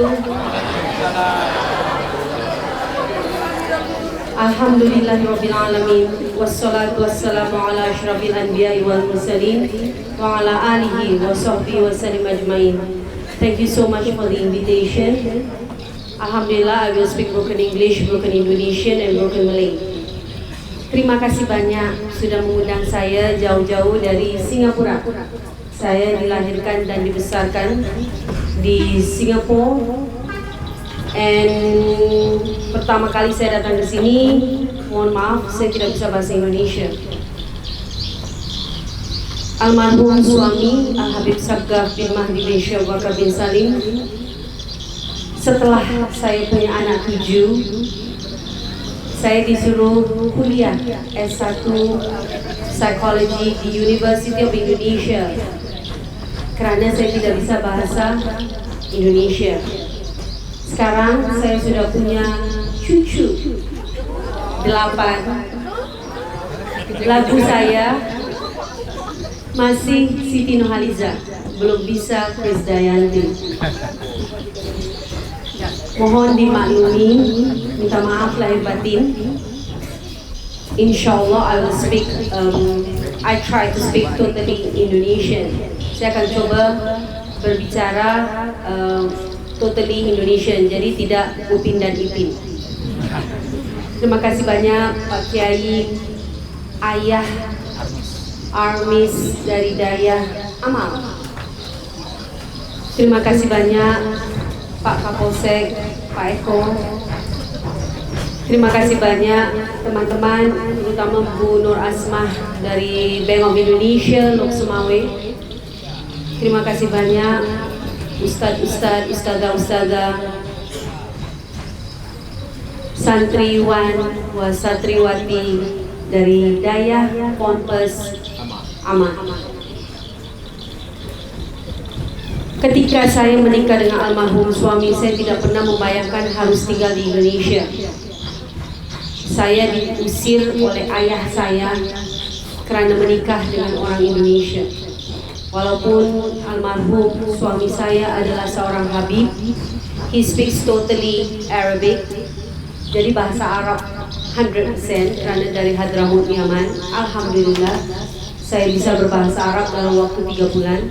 wabarakatuh. Alhamdulillahirabbil alamin wassalatu wassalamu ala asyrafil anbiya'i wal mursalin wa ala alihi wa sahbihi wa sallim ajmain. Thank you so much for the invitation. Alhamdulillah, I will speak broken English, broken Indonesian, and broken Malay. Terima kasih banyak sudah mengundang saya jauh-jauh dari Singapura. Saya dilahirkan dan dibesarkan di Singapura. And pertama kali saya datang ke sini, mohon maaf saya tidak bisa bahasa Indonesia. Almarhum suami Al-Habib Saggaf bin Mahdi bin Syekh Bakar bin Salim, setelah saya punya anak 7, saya disuruh kuliah S1 Psychology di University of Indonesia karena saya tidak bisa bahasa Indonesia. Sekarang saya sudah punya cucu 8. Lagu saya masih Siti Nurhaliza, belum bisa Krisdayanti. Mohon dimaklumi, minta maaf lahir batin. Insyaallah I will speak, I try to speak totally Indonesian. Saya akan coba berbicara totally Indonesian, jadi tidak Upin dan Ipin. Terima kasih banyak Pak Kiai, Ayah Armis dari Dayah Amal. Terima kasih banyak Pak Kapolsek, Pak Eko. Terima kasih banyak teman-teman, terutama Bu Nur Asmah dari Bank of Indonesia, Lok Sumawe. Terima kasih banyak Ustadz, Ustadzah, santriwan, wasatriwati dari Dayah Ponpes Amat. Ketika saya menikah dengan almarhum suami, saya tidak pernah membayangkan harus tinggal di Indonesia. Saya diusir oleh ayah saya karena menikah dengan orang Indonesia. Walaupun almarhum suami saya adalah seorang Habib, he speaks totally Arabic, jadi bahasa Arab 100% karena dari Hadramaut Yaman. Alhamdulillah, saya bisa berbahasa Arab dalam waktu 3 bulan.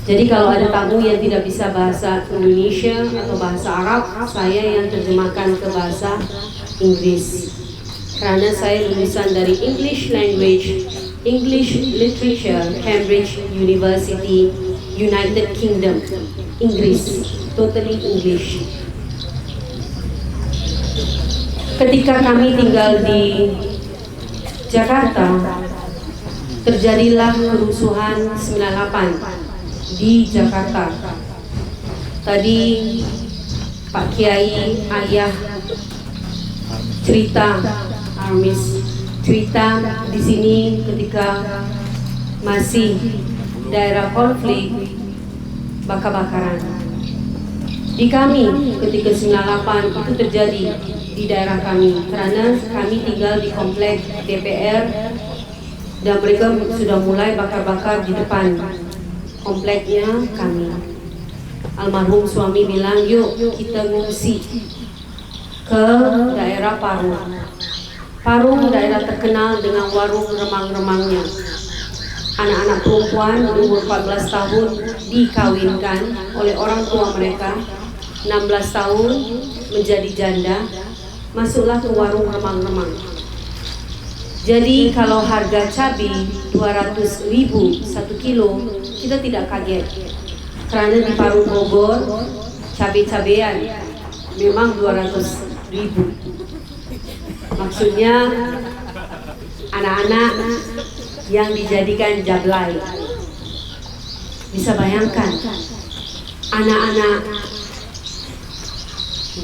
Jadi kalau ada tamu yang tidak bisa bahasa Indonesia atau bahasa Arab, saya yang terjemahkan ke bahasa Inggris. Karena saya lulusan dari English Language, English Literature, Cambridge University, United Kingdom, Inggris, totally English. Ketika kami tinggal di Jakarta, terjadilah kerusuhan 98 di Jakarta. Tadi Pak Kiai Ayah Armis cerita di sini ketika masih daerah konflik bakar-bakaran. Di kami ketika 98 itu terjadi di daerah kami karena kami tinggal di komplek DPR dan mereka sudah mulai bakar-bakar di depan kompleknya kami. Almarhum suami bilang, yuk kita ngungsi ke daerah Parung. Parung daerah terkenal dengan warung remang-remangnya. Anak-anak perempuan umur 14 tahun dikawinkan oleh orang tua mereka. 16 tahun menjadi janda, masuklah ke warung remang-remang. Jadi kalau harga cabai 200.000 1 kilo, kita tidak kaget. Karena di Parung Bogor, cabai-cabean memang 200.000. Maksudnya anak-anak yang dijadikan jablay. Bisa bayangkan, anak-anak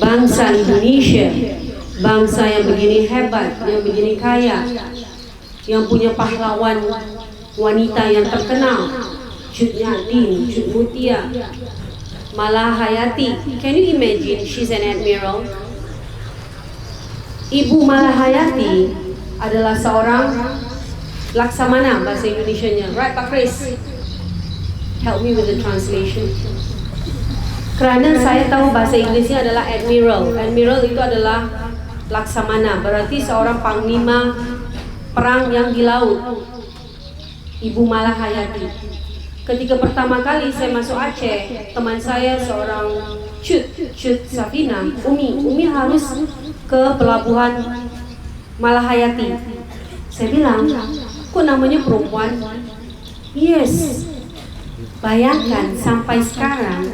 bangsa Indonesia, bangsa yang begini hebat, yang begini kaya, yang punya pahlawan wanita yang terkenal, Cut Nyatin, Cut Mutia, Malahayati. Can you imagine? She's an admiral. Ibu Malahayati adalah seorang laksamana bahasa Indonesianya. Right, Pak Chris? Help me with the translation. Kerana saya tahu bahasa Inggrisnya adalah admiral. Admiral itu adalah laksamana, berarti seorang panglima perang yang di laut. Ibu Malahayati. Ketika pertama kali saya masuk Aceh, teman saya seorang Cut Safina, Umi harus ke pelabuhan Malahayati. Saya bilang, kok namanya perempuan? Yes. Bayangkan sampai sekarang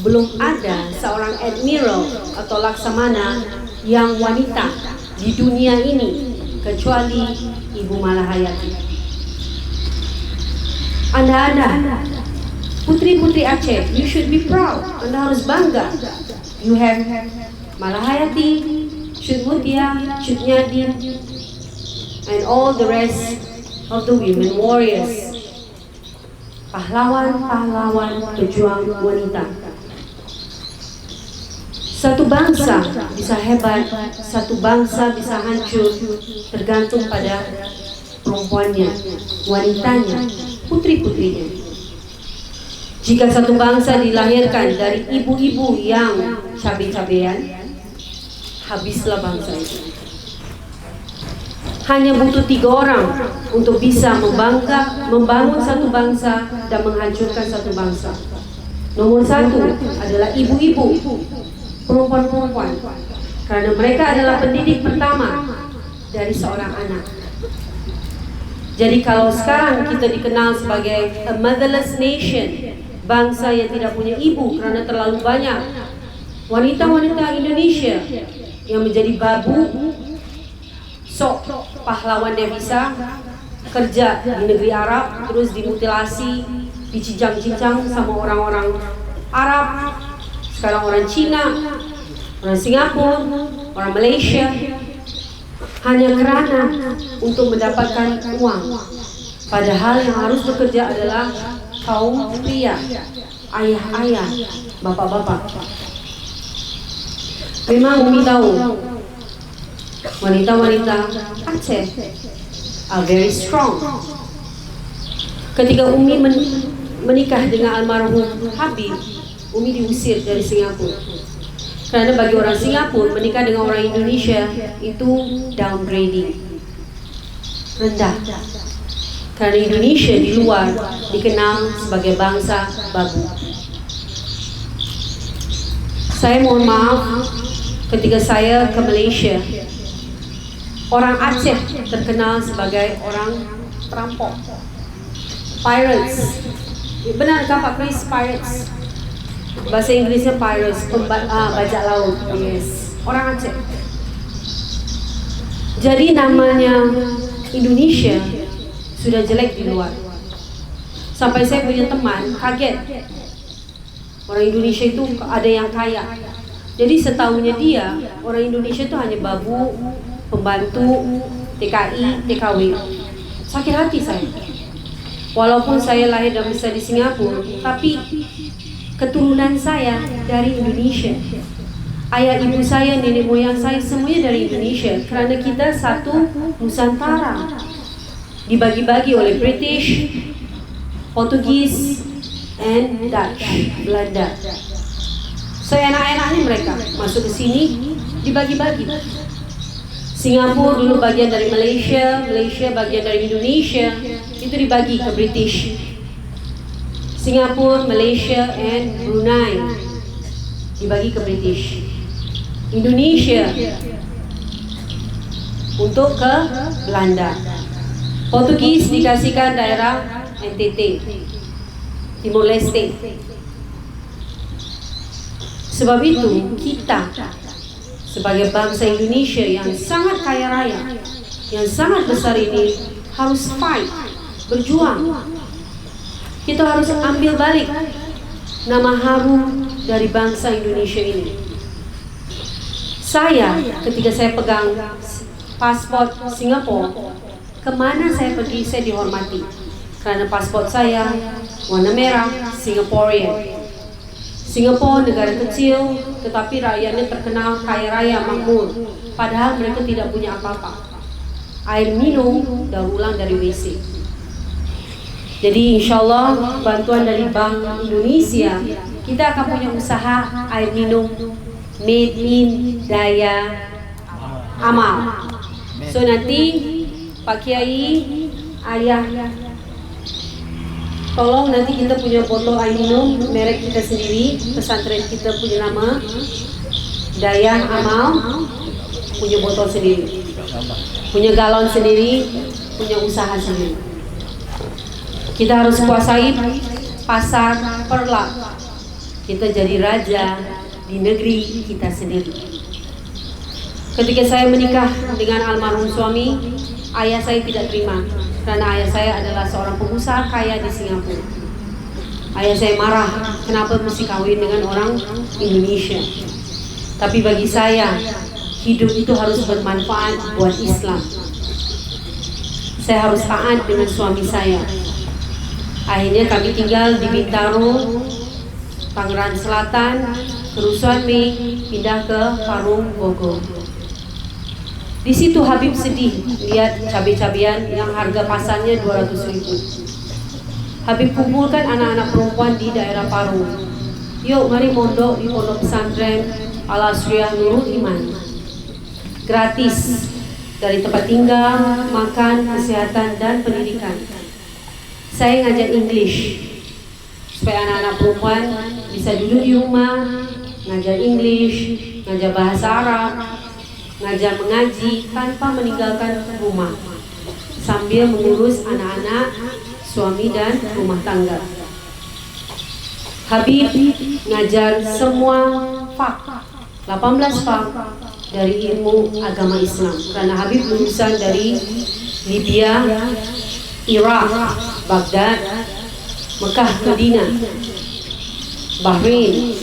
belum ada seorang admiral atau laksamana yang wanita di dunia ini kecuali Ibu Malahayati. Anda putri-putri Aceh, you should be proud. Anda harus bangga. You have Malahayati, Cut Mutia, Cut Nyadin, and all the rest of the women warriors. Pahlawan-pahlawan pejuang wanita. Satu bangsa bisa hebat, satu bangsa bisa hancur, tergantung pada perempuannya, wanitanya, putri-putrinya. Jika satu bangsa dilahirkan dari ibu-ibu yang cabe-cabean, habislah bangsa itu. Hanya butuh 3 orang untuk bisa membangun satu bangsa dan menghancurkan satu bangsa. Nomor 1 adalah ibu-ibu, perempuan-perempuan, karena mereka adalah pendidik pertama dari seorang anak. Jadi kalau sekarang kita dikenal sebagai a motherless nation, bangsa yang tidak punya ibu karena terlalu banyak wanita-wanita Indonesia yang menjadi babu, sok pahlawan devisa, kerja di negeri Arab, terus dimutilasi, dicincang-cincang sama orang-orang Arab, sekarang orang Cina, orang Singapura, orang Malaysia, hanya kerana untuk mendapatkan uang. Padahal yang harus bekerja adalah kaum pria, ayah-ayah, bapak-bapak. Memang Umi tahu wanita-wanita Aceh are very strong. Ketika Umi menikah dengan almarhum Habib, Umi diusir dari Singapura. Karena bagi orang Singapura, menikah dengan orang Indonesia itu downgrading, rendah. Karena Indonesia di luar dikenal sebagai bangsa babu. Saya mohon maaf, ketika saya ke Malaysia, orang Aceh terkenal sebagai orang perampok, pirates. Benarkah Pak Chris, pirates? Bahasa Inggrisnya pirates, bajak laut. Yes, orang Aceh. Jadi namanya Indonesia sudah jelek di luar. Sampai saya punya teman kaget, orang Indonesia itu ada yang kaya. Jadi setahunya dia, orang Indonesia itu hanya babu, pembantu, TKI, TKW. Sakit hati saya. Walaupun saya lahir dan besar di Singapura, tapi keturunan saya dari Indonesia. Ayah ibu saya, nenek moyang saya semuanya dari Indonesia. Kerana kita satu Nusantara, dibagi-bagi oleh British, Portugis, and Dutch, Belanda. So enak-enaknya mereka masuk ke sini dibagi-bagi. Singapura dulu bagian dari Malaysia, Malaysia bagian dari Indonesia, itu dibagi ke British. Singapura, Malaysia, and Brunei dibagi ke British. Indonesia untuk ke Belanda. Portugis dikasihkan daerah NTT, Timor Leste. Sebab itu kita sebagai bangsa Indonesia yang sangat kaya raya, yang sangat besar ini harus fight, berjuang. Kita harus ambil balik nama harum dari bangsa Indonesia ini. Saya ketika saya pegang paspor Singapura, kemana saya pergi saya dihormati. Karena paspor saya warna merah, Singaporean. Singapura negara kecil, tetapi rakyatnya terkenal kaya raya makmur. Padahal mereka tidak punya apa-apa. Air minum daur ulang dari WC. Jadi insya Allah bantuan dari Bank Indonesia kita akan punya usaha air minum made in Daya Amal. So nanti Pak Kiai, Ayah, tolong nanti kita punya botol air minum merek kita sendiri, pesantren kita punya nama Daya Amal, punya botol sendiri, punya galon sendiri, punya usaha sendiri. Kita harus kuasai pasar Perlak. Kita jadi raja di negeri kita sendiri. Ketika saya menikah dengan almarhum suami, ayah saya tidak terima karena ayah saya adalah seorang pengusaha kaya di Singapura. Ayah saya marah, kenapa mesti kawin dengan orang Indonesia. Tapi bagi saya, hidup itu harus bermanfaat buat Islam. Saya harus taat dengan suami saya. Akhirnya kami tinggal di Bintaro, Tangerang Selatan, kerusuhan Mei, pindah ke Parung, Bogor. Di situ Habib sedih lihat cabai-cabian yang harga pasarnya 200.000. Habib kumpulkan anak-anak perempuan di daerah Parung. Yuk mari mondok di pondok pesantren Al Asriyah Nurul Iman. Gratis dari tempat tinggal, makan, kesehatan dan pendidikan. Saya ngajar English supaya anak-anak perempuan bisa duduk di rumah, ngajar English, ngajar bahasa Arab, ngajar mengaji tanpa meninggalkan rumah, sambil mengurus anak-anak, suami dan rumah tangga. Habib ngajar semua fak, 18 fak dari ilmu agama Islam, karena Habib lulusan dari Libya, Irak, Baghdad, Mekah, Madinah, Bahrain.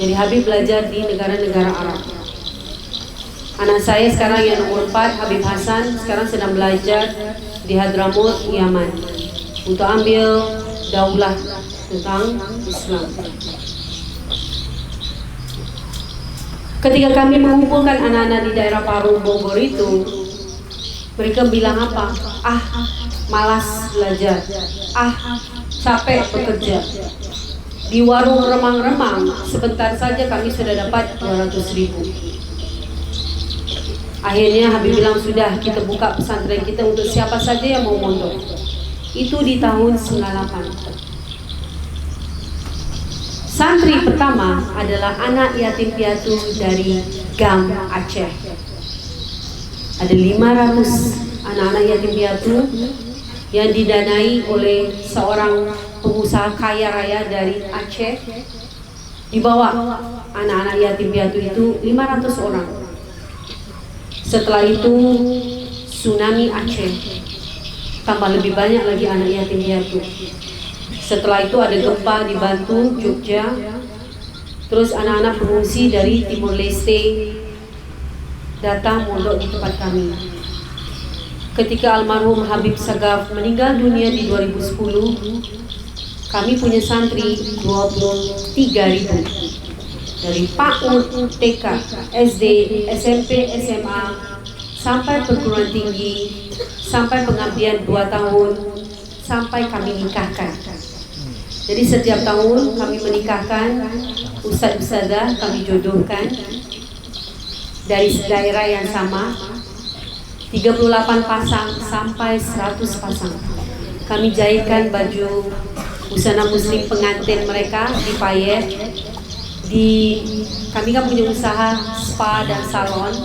Jadi Habib belajar di negara-negara Arab. Anak saya sekarang yang nomor 4, Habib Hasan, sekarang sedang belajar di Hadramaut, Yaman, untuk ambil daulah tentang Islam. Ketika kami mengumpulkan anak-anak di daerah Parung, Bogor itu, mereka bilang apa? Malas belajar, capek bekerja. Di warung remang-remang, sebentar saja kami sudah dapat 200.000. Akhirnya Habib bilang, sudah kita buka pesantren kita untuk siapa saja yang mau mondok. Itu di tahun 98. Santri pertama adalah anak yatim piatu dari Gam, Aceh. Ada 500 anak-anak yatim piatu yang didanai oleh seorang pengusaha kaya raya dari Aceh. Dibawa anak-anak yatim piatu itu 500 orang. Setelah itu tsunami Aceh, tambah lebih banyak lagi anak yatim piatu. Setelah itu ada gempa di Bantul, Jogja. Terus anak-anak pengungsi dari Timur Leste datang mondok di tempat kami. Ketika almarhum Habib Sagaf meninggal dunia di 2010, kami punya santri 23.000. Dari PAUD, TK, SD, SMP, SMA, sampai perguruan tinggi, sampai pengabdian 2 tahun, sampai kami nikahkan. Jadi setiap tahun kami menikahkan ustadz-ustadzah, kami jodohkan dari daerah yang sama, 38 pasang sampai 100 pasang. Kami jahitkan baju busana muslim pengantin mereka, dipayet. Kami kan punya usaha spa dan salon,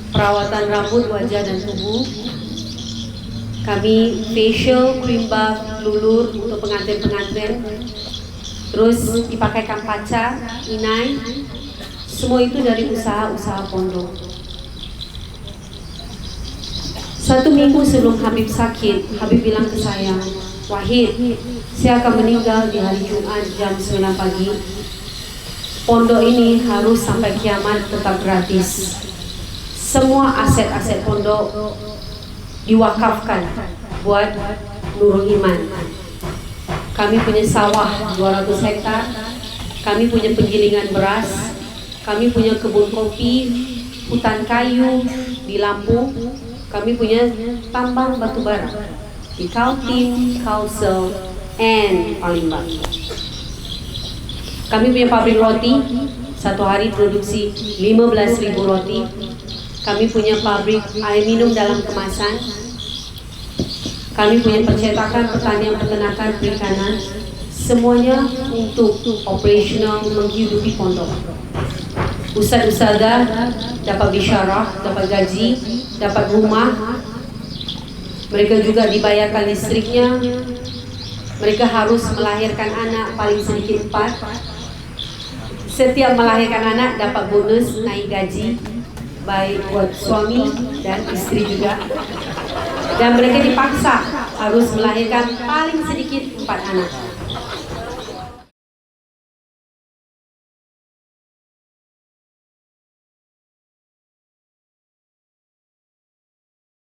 perawatan rambut, wajah dan tubuh. Kami facial, cream bath, lulur untuk pengantin-pengantin. Terus dipakaikan pacar, inai. Semua itu dari usaha-usaha pondok. 1 minggu sebelum Habib sakit, Habib bilang ke saya, Wahid, saya akan meninggal di hari Jumat jam 9 pagi. Pondok ini harus sampai kiamat tetap gratis. Semua aset-aset pondok diwakafkan buat Nurul Iman. Kami punya sawah 200 hektar, kami punya penggilingan beras, kami punya kebun kopi, hutan kayu di Lampung, kami punya tambang batu bara di Kaltim, Kalsel, and Palembang. Kami punya pabrik roti, satu hari produksi 15.000 roti. Kami punya pabrik air minum dalam kemasan. Kami punya percetakan, pertanian, peternakan, perikanan. Semuanya untuk operasional menghidupi pondok. Ustaz-ustazah dapat bisyarah, dapat gaji, dapat rumah. Mereka juga dibayarkan listriknya. Mereka harus melahirkan anak paling sedikit 4. Setiap melahirkan anak dapat bonus naik gaji, baik buat suami dan istri juga. Dan mereka dipaksa harus melahirkan paling sedikit 4 anak.